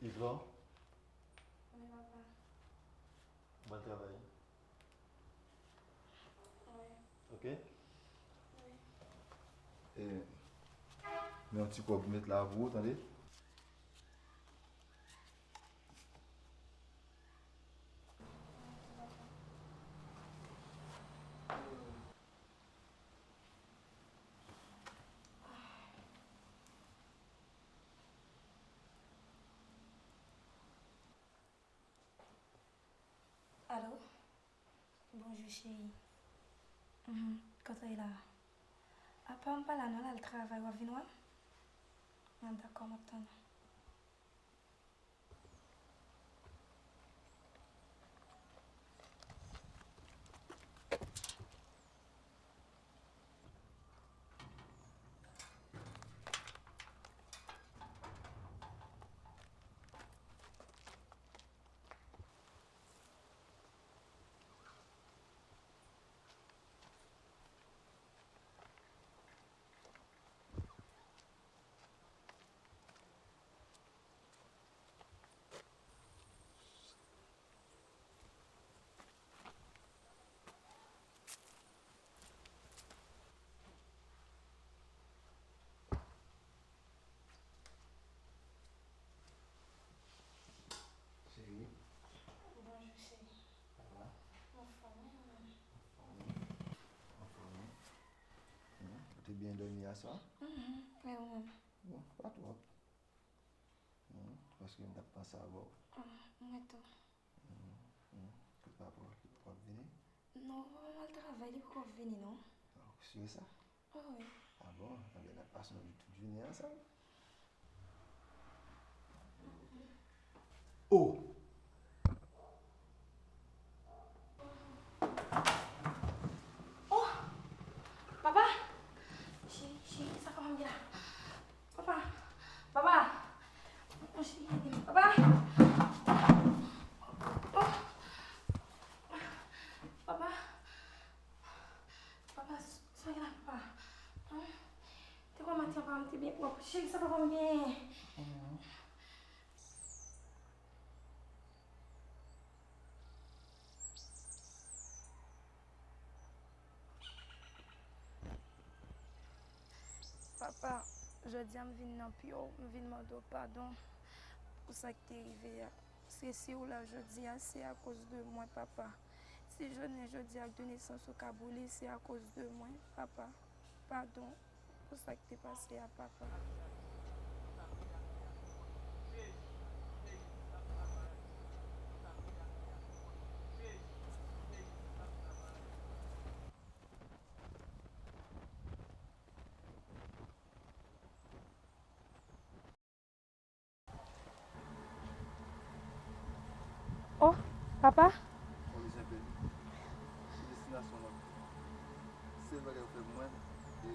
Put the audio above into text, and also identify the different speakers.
Speaker 1: Histoire,
Speaker 2: Oui, papa.
Speaker 1: bon travail.
Speaker 2: Oui,
Speaker 1: Ok?
Speaker 2: oui.
Speaker 3: Et, mais un petit quoi pour mettre là vous, attendez.
Speaker 2: Merci, papa. Allô? Bonjour, chérie. Quand est là? Après, on parle là, le travail, on va venir? Ah, d'accord, maintenant.
Speaker 3: Chérie,
Speaker 2: Bonjour, chérie.
Speaker 3: ça va?
Speaker 2: Enfin,
Speaker 3: Tu es bien dormi à ça?
Speaker 2: oui, oui.
Speaker 3: Bon, pas trop. Parce que je n'ai pas ça avant.
Speaker 2: Moi, tout.
Speaker 3: Tu pas pour venir?
Speaker 2: Non, on va le travail, il faut venir, non?
Speaker 3: C'est ça?
Speaker 2: Ah oui.
Speaker 3: Ah bon? On a passé toute journée ensemble. Oh!
Speaker 2: Oh! Papa! Chérie, chérie, ça comment bien? Papa! Papa! Oh, chérie, papa! Oh! Papa! Papa, sois là, papa. Hein? T'es comment tu vas me bien propre? Chérie, ça va bien? Papa, je dis à me venir dans pio, me venir demander pardon pour ça qui t'est arrivé. C'est si ou là je dis, c'est à cause de moi, papa. Si je n'ai je dis à donner naissance au Kabouli, c'est à cause de moi, papa. Pardon pour ça qui t'est passé à papa. Oh, papa?
Speaker 3: On les appelle. C'est destination là. C'est vrai qu'elle fait moins. Et